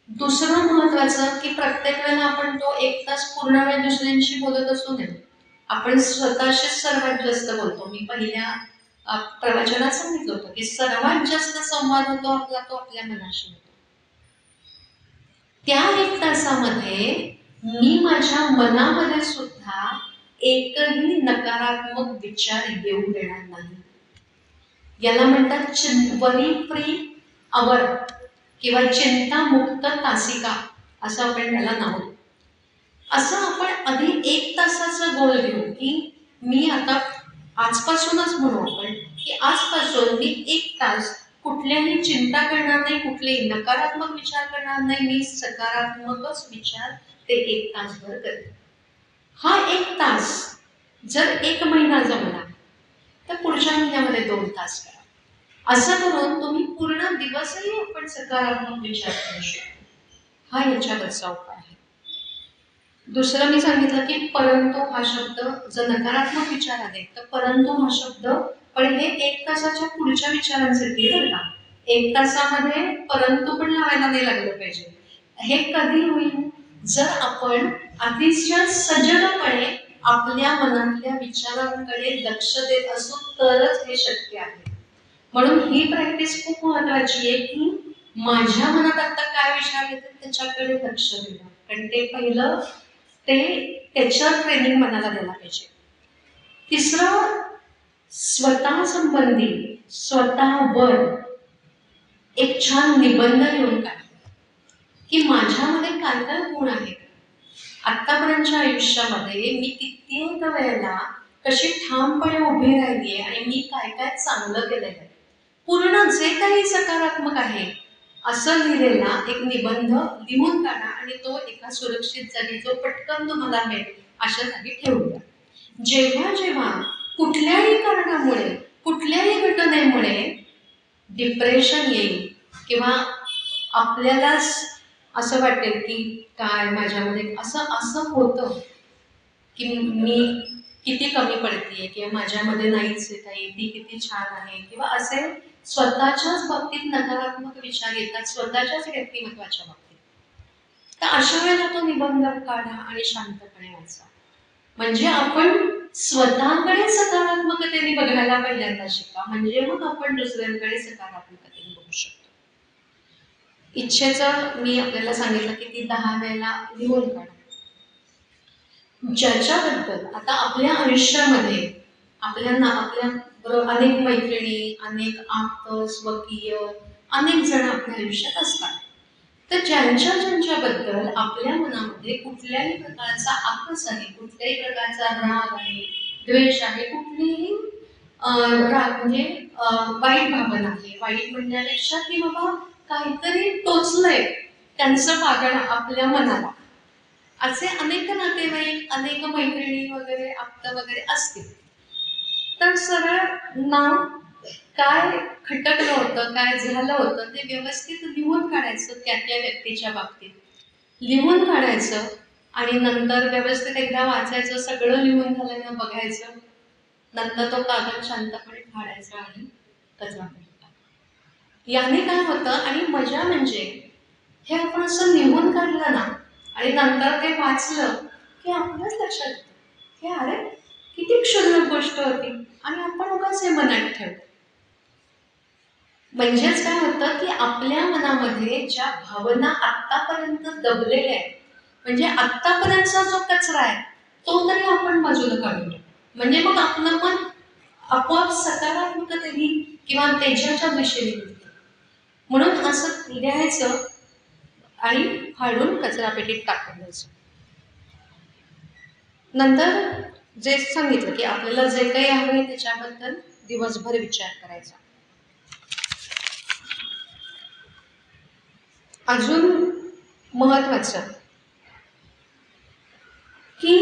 दुसरं महत्वाचं की प्रत्येक वेळेला आपण तो 1 तास पूर्ण वेळ दुसऱ्यांशी बोलत असू नये. आपण स्वतःशीच सर्वात जास्त बोलतो. मी पहिल्या प्रवचनात सांगितलं होतं की सर्वात जास्त संवाद होतो आपला तो आपल्या मनाशी होतो. त्या 1 तासामध्ये मी माझ्या मनामध्ये सुद्धा एकही नकारात्मक विचार येऊ देणार नाही. याला म्हणतात वरी फ्री आवर किंवा चिंतामुक्त तासिका, असं आपण त्याला नाव देऊ. असं आपण आधी 1 तासाचा गोल घेऊ की मी आता आजपासूनच म्हणू आपण की आजपासून मी 1 तास कुठल्याही चिंता करणार नाही, कुठलेही नकारात्मक विचार करणार नाही, मी सकारात्मकच विचार ते 1 तासभर करते. हा 1 तास जर 1 महिना जमला तर पुढच्या महिन्यामध्ये 2 तास करा. असं करून तुम्ही पूर्ण दिवसही आपण सकारात्मक विचार करू शकतो. हा याच्यावरचा उपाय आहे. दुसरं मी सांगितलं की परंतु हा शब्द, जर नकारात्मक विचार आले तर परंतु हा शब्द, पण हे 1 तासाच्या पुढच्या विचारांसाठी बरं का. 1 तासामध्ये परंतु पण लावायला नाही लागलं पाहिजे. हे कधी होईल जर आपण अतिशय सजगपणे आपल्या मनातल्या विचारांकडे लक्ष देत असू तरच हे शक्य आहे. म्हणून ही प्रॅक्टिस खूप महत्वाची आहे की माझ्या मनात आता काय विचार येतात त्याच्याकडे लक्ष देणं. कारण ते पहिलं त्याच्यावर ट्रेनिंग मनाला द्यायला पाहिजे. तिसरं, स्वतः संबंधी स्वतःवर एक छान निबंध लिहून काढा की माझ्यामध्ये काय काय गुण आहेत. आतापर्यंतच्या आयुष्यामध्ये मी कित्येक वेळेला कशी ठामपणे उभी राहिली आहे आणि मी काय काय चांगलं केलेलं आहे. पूर्ण जे काही सकारात्मक आहे असं लिहिलेला एक निबंध लिहून काढा आणि तो एका सुरक्षित जागी, जो पटकन तुम्हाला मिळेल अशा जागी ठेवून द्या. जेव्हा जेव्हा कुठल्याही कारणामुळे, कुठल्याही घटनेमुळे डिप्रेशन येईल किंवा आपल्यालाच असं वाटेल की काय माझ्यामध्ये असं होतं की मी किती कमी पडतेय किंवा माझ्यामध्ये नाहीच आहे काही, ती किती छान आहे, किंवा असे स्वतःच्याच बाबतीत नकारात्मक विचार येतात, स्वतःच्याच व्यक्तिमत्वाच्या बाबतीत. तर अशा वेळेला तो निबंध काढा आणि शांतपणे वाचा. म्हणजे आपण स्वतःकडे सकारात्मकतेने बघायला पहिल्यांदा शिका, म्हणजे मग आपण दुसऱ्यांकडे सकारात्मकतेने बघू शकतो. इच्छेचं मी आपल्याला सांगितलं की ती 10 वेळेला लिहून काढा. ज्याच्याबद्दल आता आपल्या आयुष्यामध्ये आपल्याला अनेक मैत्रिणी, अनेक आप्त, स्वकीय, अनेक जण आपल्या आयुष्यात असतात. तर ज्यांच्याबद्दल आपल्या मनामध्ये कुठल्याही प्रकारचा आकस आहे, कुठल्याही प्रकारचा राग आहे, द्वेष आहे, कुठलीही राग म्हणजे वाईट भावना आहे, वाईट म्हणण्यापेक्षा की बाबा काहीतरी टोचलंय त्यांचं वागणं आपल्या मनाला, असे अनेक नातेवाईक, अनेक मैत्रिणी वगैरे आप्त वगैरे असतील. तर सरळ नाव काय खटकलं होतं, काय झालं होतं ते व्यवस्थित लिहून काढायचं. त्या व्यक्तीच्या बाबतीत लिहून काढायचं आणि नंतर व्यवस्थित एकदा वाचायचं, सगळं लिहून झालं बघायचं, नंतर तो कागद शांतपणे फाडायचा आणि कचरा पेटीत. याने काय होतं, आणि मजा म्हणजे हे आपण असं लिहून काढलं ना आणि नंतर ते वाचलं की आपल्याच लक्षात येतं की अरे किती क्षुल्लक गोष्ट होती आणि आपण उगाच हे मनात ठेवतो. म्हणजेच काय होतं की आपल्या मनामध्ये ज्या भावना आत्तापर्यंत दबलेल्या आहेत, म्हणजे आत्तापर्यंतचा जो कचरा आहे तो तरी आपण बाजूला काढतो. म्हणजे मग आपलं मन आपोआप सकारात्मकतेने किंवा तेजाच्या दिशेने निघतं. म्हणून असं लिहायचं आणि फाडून कचरापेटीत टाकून द्यायचं. नंतर जे सांगितलं की आपल्याला जे काही हवे त्याच्याबद्दल दिवसभर विचार करायचा. अजून महत्वाचं की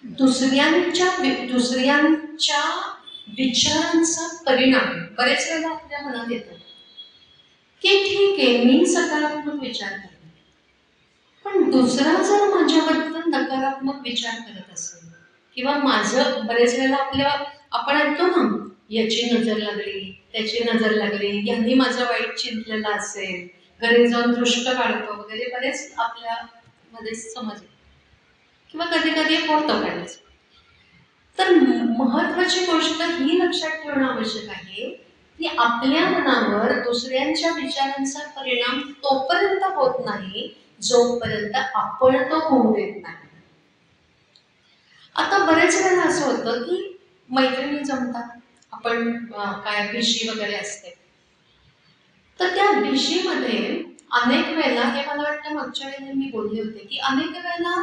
दुसऱ्यांच्या विचारांचा परिणाम बरेच वेळेला आपल्या मनात येतो की ठीक आहे मी सकारात्मक विचार करते, पण दुसरा जर माझ्याबद्दल नकारात्मक विचार करत असेल किंवा माझं बरेच वेळेला आपण ऐकतो ना, याची नजर लागली, त्याची नजर लागली, यांनी माझं वाईट चिंतलेलं असेल, घरी जाऊन दृष्ट काढतो वगैरे बरेच आपल्या मध्ये समज किंवा कधी कधी होतं काढायचं. तर महत्वाची गोष्ट ही लक्षात ठेवणं आवश्यक आहे की आपल्या मनावर दुसऱ्यांच्या विचारांचा परिणाम तोपर्यंत होत नाही जोपर्यंत आपण तो होऊ देत नाही. आता बरेच वेळा असं होतं की मैत्रिणी जमतात, आपण काय भिशी वगैरे असते, तर त्या भिशीमध्ये अनेक वेळेला, हे मला वाटतं मागच्या वेळेला मी बोलले होते की अनेक वेळेला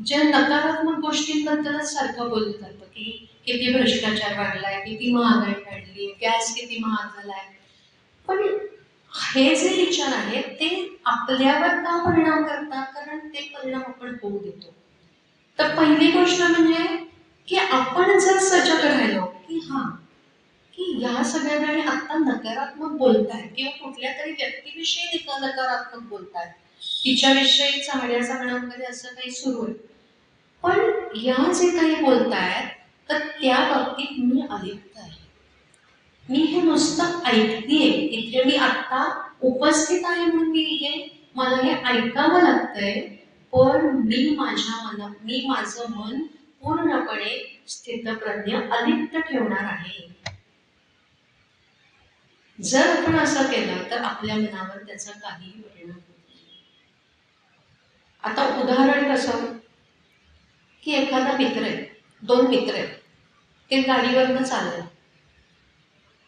जे नकारात्मक गोष्टींबद्दलच सारखं बोललं जातं की किती भ्रष्टाचार वाढलाय, किती महागाई वाढली, गॅस किती महाग झालाय. पण हे जे विचार आहेत ते आपल्यावर का परिणाम करतात, कारण ते परिणाम आपण होऊ देतो. तर पहिली गोष्ट म्हणजे की आपण जर सजग राहिलो की की या सगळ्या वेळी आता नकारात्मक बोलताय किंवा कुठल्या तरी व्यक्तीविषयी नकारात्मक बोलताय, तिच्याविषयी चांगल्या सांगणं वगैरे असं काही सुरू आहे, पण या जे काही बोलतायत तर त्या बाबतीत मी अलिप्त आहे, मी हे नुसतं ऐकतेय, इथे मी आत्ता उपस्थित आहे म्हणून मला हे ऐकावं लागतंय, पण मी माझं मन पूर्णपणे स्थितप्रज्ञ अलिप्त ठेवणार आहे. जर आपण असं केलं तर आपल्या मनावर त्याचा काहीही परिणाम होत नाही. आता उदाहरण कसं की एखादा मित्र आहे, दोन मित्र आहेत, ते गाडीवरनं चालले,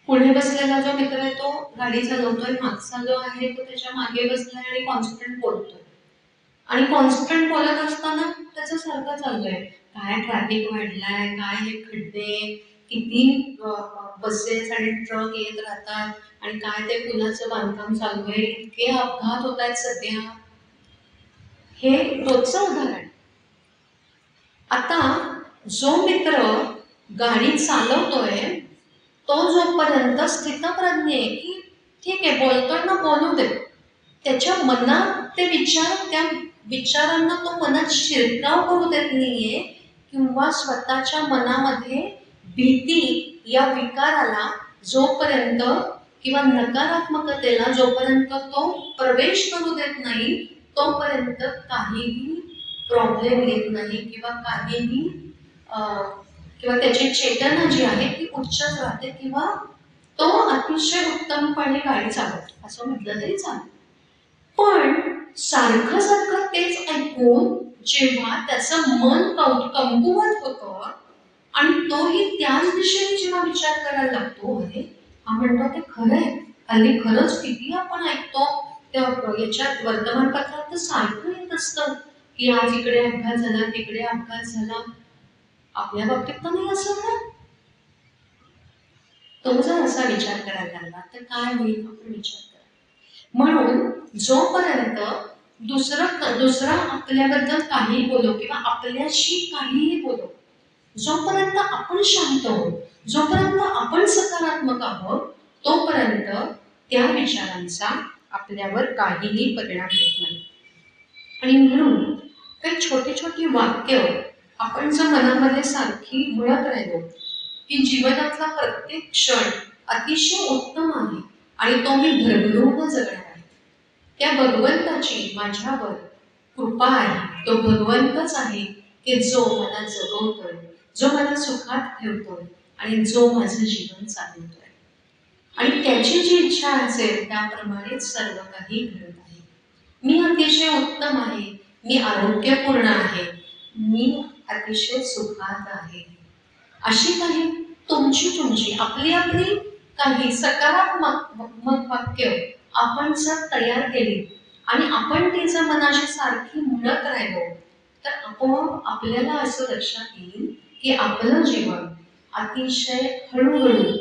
पुढे बसलेला जो मित्र आहे तो गाडी चालवतोय, मागचा जो आहे तो त्याच्या मागे बसलाय आणि कॉन्स्टंट बोलतोय, आणि कॉन्स्टंट बोलत असताना त्याचं सारखं चाललंय काय ट्रॅफिक वाढलाय, काय हे खड्डे, किती बसेस आणि ट्रक येत राहतात, आणि काय ते पुलाचं बांधकाम चालू आहे, इतके अपघात होत आहेत सध्या. हे रोजचं उदाहरण. आता जो मित्र गाडी चालवतोय तो जोपर्यंत स्थितप्रज्ञ आहे की ठीक आहे बोलतोय ना बोलू दे, त्याच्या मनात ते विचार, त्या विचारांना तो मनात शिरकाव करू देत नाहीये, किंवा स्वतःच्या मनामध्ये भीती या विकाराला जोपर्यंत किंवा नकारात्मकतेला जोपर्यंत तो प्रवेश करू देत नाही तोपर्यंत काहीही प्रॉब्लेम येत नाही, किंवा काहीही किंवा त्याची चेतना जी आहे ती उच्चच राहते, किंवा तो अतिशय उत्तमपणे गाडी चालवतो असं म्हटलं तरी चालेल. पण सारखं सारखं तेच ऐकून जेव्हा त्याचं मन कमकुवत होतं आणि तोही त्याच दिशेने जेव्हा विचार करायला लागतो, अरे हा म्हणतो ते खरंय, हल्ली खरंच किती आपण ऐकतो त्या याच्यात वर्तमानपत्रात तर सारखं येत असतं की आज इकडे अपघात झाला, तिकडे अपघात झाला, आपल्या बाबतीत तर नाही असं ना. तो जर असा विचार करायला लागला तर काय होईल, आपण विचार करा. म्हणून जोपर्यंत दुसरा आपल्याबद्दल काही बोलो किंवा आपल्याशी काहीही बोलो, जोपर्यंत आपण शांत आहोत, जोपर्यंत आपण सकारात्मक आहोत, तोपर्यंत त्या विचारांचा आपल्यावर काहीही परिणाम होत नाही. आणि म्हणून काही छोटी छोटी वाक्य आपण जर मनामध्ये सारखी म्हणत राहिलो की जीवनातला प्रत्येक क्षण अतिशय उत्तम आहे आणि तो मी भरभरून जगणार आहे, त्या भगवंताची माझ्यावर कृपा आहे, तो भगवंतच आहे की जो मला जगवतोय, जो मला सुखात ठेवतोय आणि जो माझं जीवन चालवतोय, आणि त्याची जी इच्छा असेल त्याप्रमाणेच सर्व काही घडत आहे. मी अतिशय उत्तम आहे, मी आरोग्यपूर्ण आहे, मी अतिशय सुखात आहे. अशी काही तुमची आपली काही सकारात्मक वाक्य आपण जर तयार केली आणि आपण ती जर मनाशी सारखी म्हणत राहिलो तर आपोआप आपल्याला असं लक्षात येईल की आपलं जीवन अतिशय हळूहळू,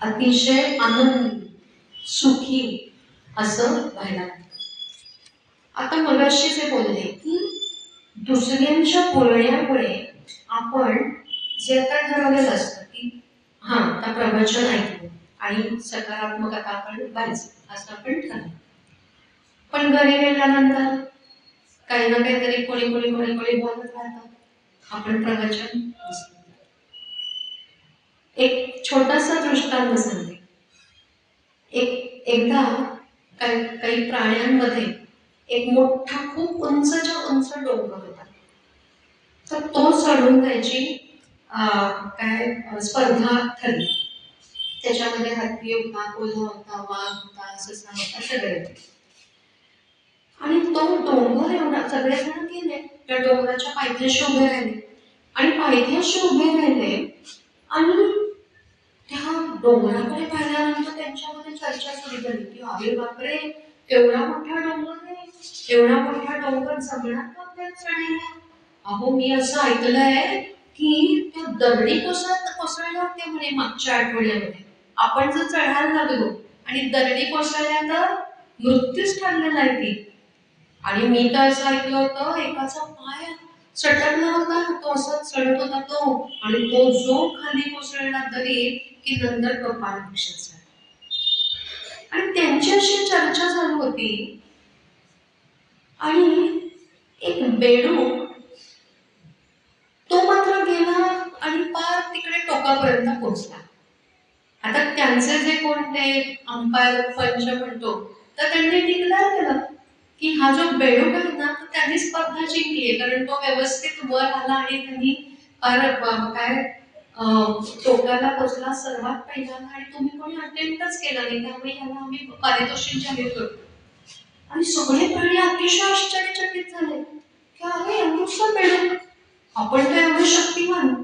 अतिशय आनंदी, सुखी असं व्हायला लागतं. आता मगाशी जे बोलले की दुसऱ्यांच्या बोलण्यामुळे आपण जे काय ठरवलेलं असतं की आता प्रवचन ऐकलं आणि सकारात्मक आता आपण व्हायचं असं आपण ठरवलं, पण घरी गेल्यानंतर काही ना काहीतरी कोणी बोलत राहतं, आपण प्रवचन एक छोटासा दृष्टांत सांगते. एकदा काही प्राण्यांमध्ये एक मोठा खूप उंचच्या उंच डोंगर होता. तर तो चढून जायची स्पर्धा ठरली. त्याच्यामध्ये हत्ती होता, कोल्हा होता, वाघ होता, ससा होता, सगळे होते. आणि तो डोंगर एवढा, सगळेजण गेले त्या डोंगराच्या पायथ्याशी उभे राहिले आणि पायथ्याशी उभे राहिले आणि त्या डोंगराकडे पाहिल्यानंतर त्यांच्यामध्ये चर्चा सुरू झाली की अरे बापरे, एवढा मोठा डोंगर आहे, एवढा मोठा डोंगर जमणार का आपल्याला चढायला? अहो, मी असं ऐकलंय की त्या दरडी कोसळल्या होत्या म्हणे मागच्या आठवड्यामध्ये. आपण जर चढायला लागलो आणि दरडी कोसळल्या तर मृत्यूच ठरलेला आहे ती. आणि मी तर असं ऐकलं होतं, एकाचा पाय सटकला होता, तो असं चढत होता तो, आणि तो जो खाली कोसळला दरी की नंतर कपाळ निश्चित झाला. आणि त्यांच्याशी चर्चा चालू होती आणि एक बेडूक तो मात्र गेला आणि पार तिकडे टोकापर्यंत पोहोचला. आता त्यांचे जे कोणते अंपायर पंच म्हणतो, तर त्यांनी डिक्लेअर केलं की हा जो बेडूक आहे ना, तो त्यांनी स्पर्धा जिंकली, कारण तो व्यवस्थित वर आला आणि त्यांनी टोकाला पोचला सर्वात पहिल्यांदा, आणि तुम्ही कोणी अटेम्प्टच केला नाही, त्यामुळे याला आम्ही पारितोषिक जाहीर करतो. आणि सगळे प्राणी अतिशय आश्चर्यचकित झाले की अरे, एवढंसं बेडूक, आपण तर एवढे शक्तिमान,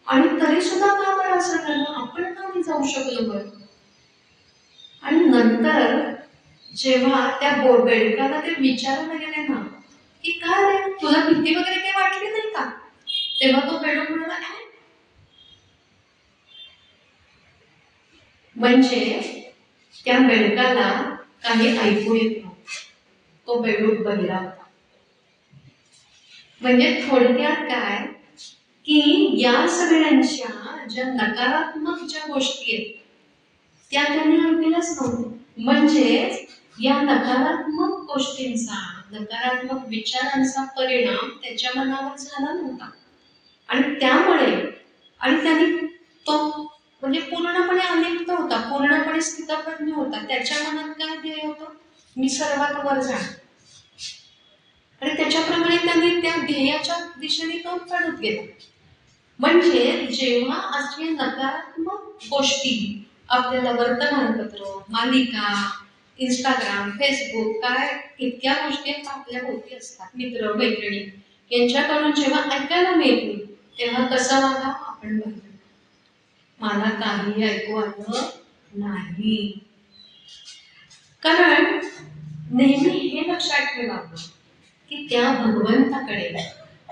आणि तरी सुद्धा का बरं असं झालं, आपण का नाही जाऊ शकलो बरं? आणि नंतर जेव्हा त्या बेडकाला ते विचारायला गेले ना की काय रे, तुला भीती वगैरे काही वाटली नाही का, तेव्हा तो बेडूक म्हणाला, म्हणजे त्या बेडकाला काही ऐकू येत नव्हतं. तो बेडूक बहिरा होता. म्हणजे थोडक्यात काय की या सगळ्यांच्या ज्या नकारात्मक ज्या गोष्टी आहेत त्या त्यांनी ऐकल्याच नव्हत्या. म्हणजे या नकारात्मक गोष्टींचा, नकारात्मक विचारांचा परिणाम त्याच्या मनावर झाला नव्हता, आणि त्यामुळे आणि त्यांनी तो म्हणजे पूर्णपणे अलिप्त होता, पूर्णपणे स्थितप्रज्ञ होता. त्याच्या मनात काय ध्येय होतं, मी सर्वात वर जाणार, आणि त्याच्याप्रमाणे त्यांनी त्या ध्येयाच्या दिशेने तो चढत गेला. म्हणजे जेव्हा अशा नकारात्मक गोष्टी आपल्याला वर्तमानपत्र, मालिका, इंस्टाग्राम, फेसबुक, काय इतक्या गोष्टी आपल्या भोवती असतात, मित्र मैत्रिणी यांच्याकडून जेव्हा ऐकायला मिळतील, तेव्हा कसं वागा आपण बघतो, मला काही ऐकू आलं नाही. कारण नेहमी हे लक्षात ठेवावं की त्या भगवंताकडे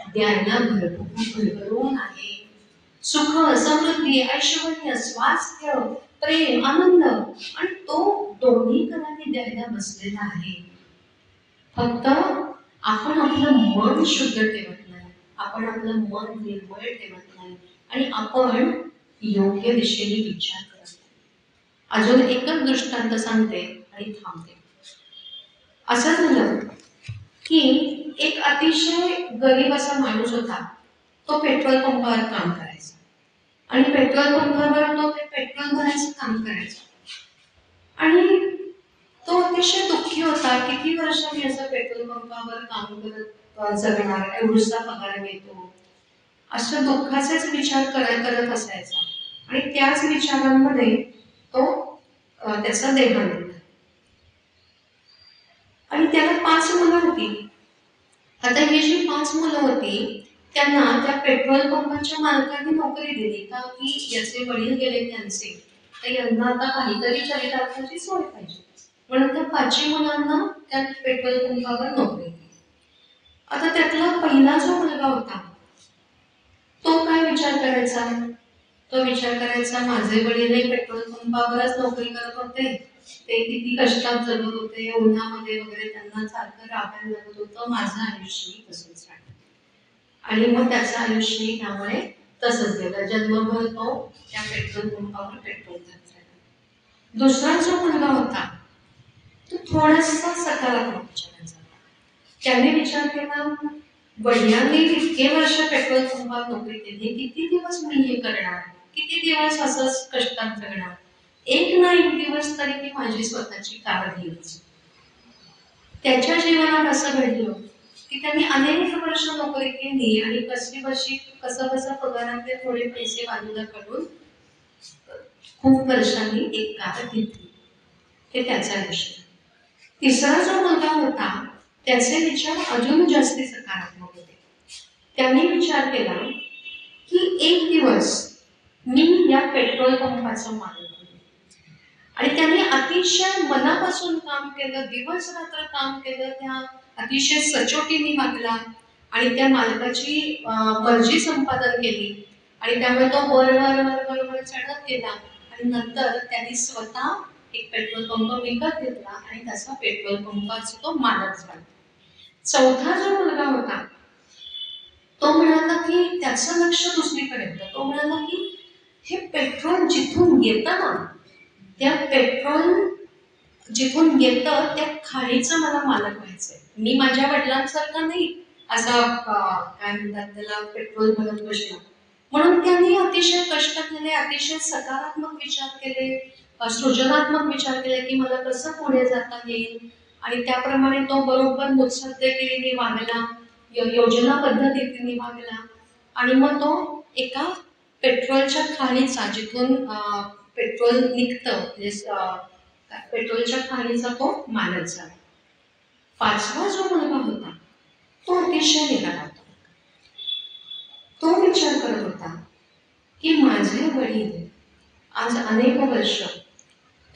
द्यायला भरभरून आहे. सुख, समृद्धी, ऐश्वर्य, स्वास्थ्य, प्रेम, आनंद, आणि तो दोन्ही कलाने द्यायला बसलेला आहे. फक्त आपण आपलं मन शुद्ध ठेवत नाही, आपण आपलं मन निर्मळ ठेवत नाही, आणि आपण योग्य दिशेने विचार करत नाही. अजून एकच दृष्टांत सांगते आणि थांबते. असं झालं की एक अतिशय गरीब असा माणूस होता. तो पेट्रोल पंपावर काम करायचा, आणि पेट्रोल पंपावर तो ते पेट्रोल भरायचं काम करायचा, आणि तो अतिशय दुःखी होता. किती वर्ष मी असं पेट्रोल पंपावर काम करत जगणार, एवढा पगार मिळतो, असं दुःखाचेच विचार करत असायचा. आणि त्याच विचारांमध्ये तो त्याचा देहांत झाला. आणि त्याला 5 मुलं होती. आता ही जी 5 मुलं होती त्यांना त्या पेट्रोल पंपाच्या मालकाने नोकरी दिली का की याचे वडील गेले त्यांचे, तर यांना आता काहीतरी चरितार्थाची सोय पाहिजे, म्हणून त्या 5 मुलांना त्या पेट्रोल पंपावर नोकरी दिली. आता त्यातला पहिला जो मुलगा होता तो काय विचार करायचा, तो विचार करायचा माझे वडील पेट्रोल पंपावरच नोकरी करत होते, ते किती कष्टात जगत होते, उन्हामध्ये वगैरे त्यांना सारखं राबायला लागत होतं, माझं आयुष्य तसंच राहिलं. आणि मग त्याचं आयुष्य त्यामुळे तसंच गेलं, जन्मभर तो त्या पेट्रोल पंपावर पेट्रोल घालत राहिला. दुसरा जो मुलगा होता तो थोडासा सकारात्मक विचारांचा. त्याने विचार केला वडिलांनी इतके वर्ष पेट्रोल पंपात नोकरी केली, किती दिवस मी हे करणार, किती दिवस असंच कष्टात जगणार, एक ना एक दिवस तरी ती माझी स्वतःची कार घेईच. त्याच्या जीवनात असं घडलं की त्यांनी अनेक वर्ष नोकरी केली आणि कसं कसं पगारातले थोडे पैसे बाजूला काढून खूप वर्षांनी एक कार घेतली. हे त्याचा विषय. तिसरा जो मुलगा होता त्याचे विचार अजून जास्ती सकारात्मक होते. त्यांनी विचार केला की एक दिवस मी या पेट्रोल पंपाचं मालक होईल. आणि त्यांनी अतिशय मनापासून काम केलं, दिवस रात्र काम केलं, त्या अतिशय सचोटीने वागला आणि त्या मालकाची मर्जी संपादन केली. आणि त्यामुळे तो वर वर वर वर वर चढत गेला आणि नंतर त्यांनी स्वतः एक पेट्रोल पंप विकत घेतला आणि त्याचा पेट्रोल पंपाचा तो मालक झाला. चौथा जो मुलगा होता तो म्हणाला की त्याचं लक्ष दुसरीकडे होतं. तो म्हणाला की हे पेट्रोल जिथून येतं ना, त्या पेट्रोल जिथून येतं त्या खाणीचं मला मालक व्हायचंय. मी माझ्या वडिलांसारखा नाही असा काय म्हणतात त्याला पेट्रोल भरत बसला. म्हणून त्यांनी अतिशय कष्ट केले, अतिशय सकारात्मक विचार केले, सृजनात्मक विचार केले की मला कसं पुढे जाता येईल. आणि त्याप्रमाणे तो बरोबर मुत्सद्देगिरीने वागला, योजना पद्धतीने वागला. आणि मग तो एका पेट्रोलच्या खाणीचा, जिथून पेट्रोल निघतं म्हणजे पेट्रोलच्या खाणीचा तो मालक झाला. पाचवा जो मुलगा होता तो अतिशय निराळा होता. तो विचार करत होता की माझे वडील आज अनेक वर्ष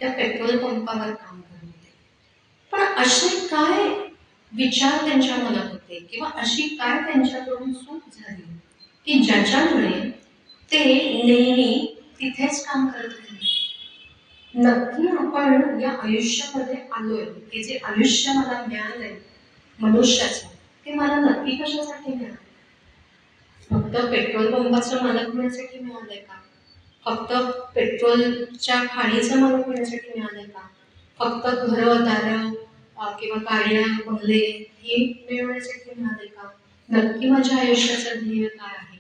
त्या पेट्रोल पंपावर काम करत होते, पण असे काय विचार त्यांच्या मनात होते किंवा अशी काय त्यांच्याकडून चूक झाली की ज्याच्यामुळे ते नेहमी तिथेच काम करत राहिले. नक्की आपण या आयुष्यामध्ये आलोय, हे जे आयुष्य मला मिळालंय मनुष्याचं, ते मला नक्की कशासाठी मिळालं? फक्त पेट्रोल पंपाचं मालक होण्यासाठी मिळालंय का? फक्त पेट्रोलच्या खाणीचं मालक होण्यासाठी मिळालंय का? फक्त घरं दारं किंवा गाड्या बंगले हे मिळवण्यासाठी मिळाले का? नक्की माझ्या आयुष्याचं ध्येय काय आहे?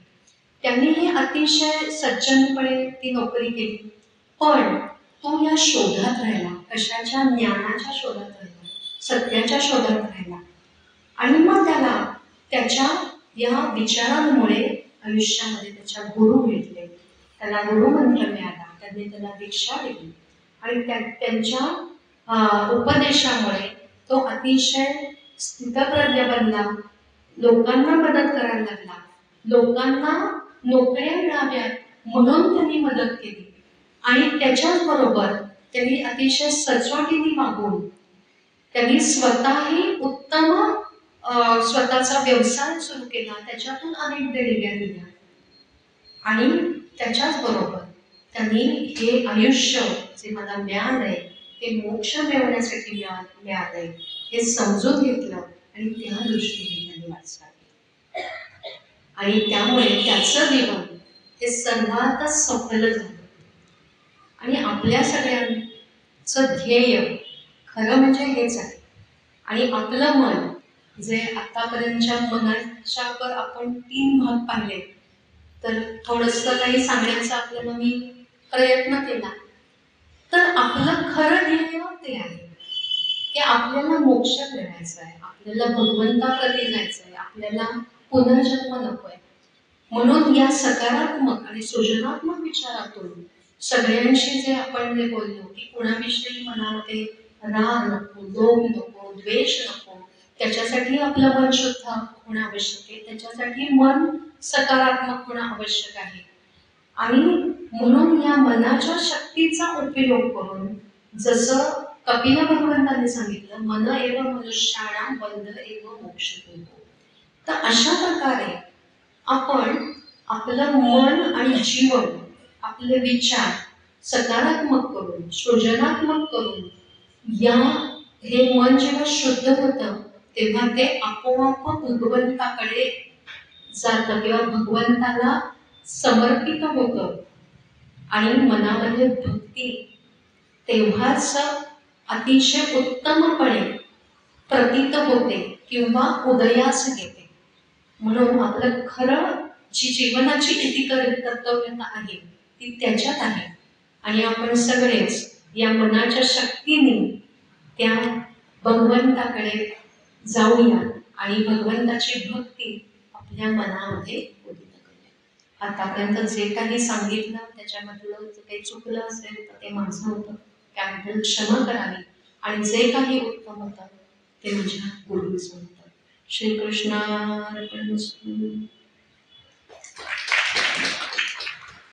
त्यांनी हे अतिशय सज्जनपणे ती नोकरी केली, पण तो या शोधात राहिला. कशाच्या? ज्ञानाच्या शोधात राहिला, सत्याच्या शोधात राहिला. आणि मग त्याला त्याच्या या विचारांमुळे आयुष्यामध्ये त्याच्या गुरु भेटले, त्याला गुरुमंत्र मिळाला, त्यांनी त्याला दीक्षा दिली आणि त्यांच्या उपदेशामुळे तो अतिशय स्थितप्रज्ञ बनला, लोकांना मदत करायला लागला, लोकांना नोकऱ्या मिळाव्यात म्हणून त्यांनी मदत केली. आणि त्याच्याच बरोबर त्यांनी अतिशय सचोटीने वागून त्यांनी स्वतःही उत्तम स्वतःचा व्यवसाय सुरू केला, त्याच्यातून अनेक देणग्या दिल्या. आणि त्याच्याच बरोबर त्यांनी हे आयुष्य जे मला मिळालंय ते मोक्ष मिळवण्यासाठी मिळालंय हे समजून घेतलं आणि त्या दृष्टीने त्यांनी वाचलं. आणि त्यामुळे त्याचं जीवन हे सर्वात सफल झालं. आणि आपल्या सगळ्यांचं ध्येय खरं म्हणजे हेच आहे. आणि आपलं मन जे आतापर्यंतच्या मनाच्या आपण 3 भाग पाहिले, तर थोडंसं काही सांगण्याचा आपल्याला मी प्रयत्न केला. तर आपलं खरं ध्येय ते आहे की आपल्याला मोक्ष मिळवायचा आहे, आपल्याला भगवंताप्रती जायचं आहे, आपल्याला पुनर्जन्म नकोय. म्हणून या सकारात्मक आणि सृजनात्मक विचारातून सगळ्यांशी जे आपण जे बोललो की कुणाविषयी मनामध्ये राग नको, लोभ नको, द्वेष नको, त्याच्यासाठी आपलं मन शुद्ध होणं आवश्यक आहे, त्याच्यासाठी मन सकारात्मक होणं आवश्यक आहे. आणि म्हणून या मनाच्या शक्तीचा उपयोग करून, जसं कपिल भगवंतांनी सांगितलं, मन एव मनुष्याणां बंध एव मोक्षतो. तर अशा प्रकारे आपण आपलं मन आणि जीवन, आपले विचार सकारात्मक करून, सृजनात्मक करून, हे मन जेव्हा शुद्ध होतं तेव्हा ते आपोआप भगवंताकडे जातं किंवा भगवंताला समर्पित होतं. आणि मनामध्ये भक्ती तेव्हाच अतिशय उत्तमपणे प्रतीत होते किंवा उदयास येते. म्हणून आपलं खरं जी जीवनाची किती कर्तव्यता आहे ती त्याच्यात आहे. आणि आपण सगळेच या मनाच्या शक्तीने त्या भगवंताकडे जाऊया आणि भगवंताची भक्ती आपल्या मनामध्ये उदित करूया. आतापर्यंत जे काही सांगितलं त्याच्यामधलं जे काही चुकलं असेल तर ते माझं होतं, त्याबद्दल क्षमा करावी. आणि जे काही उत्तम होतं ते माझ्या गुरुचं होतं. श्रीकृष्णार्पणमस्तु.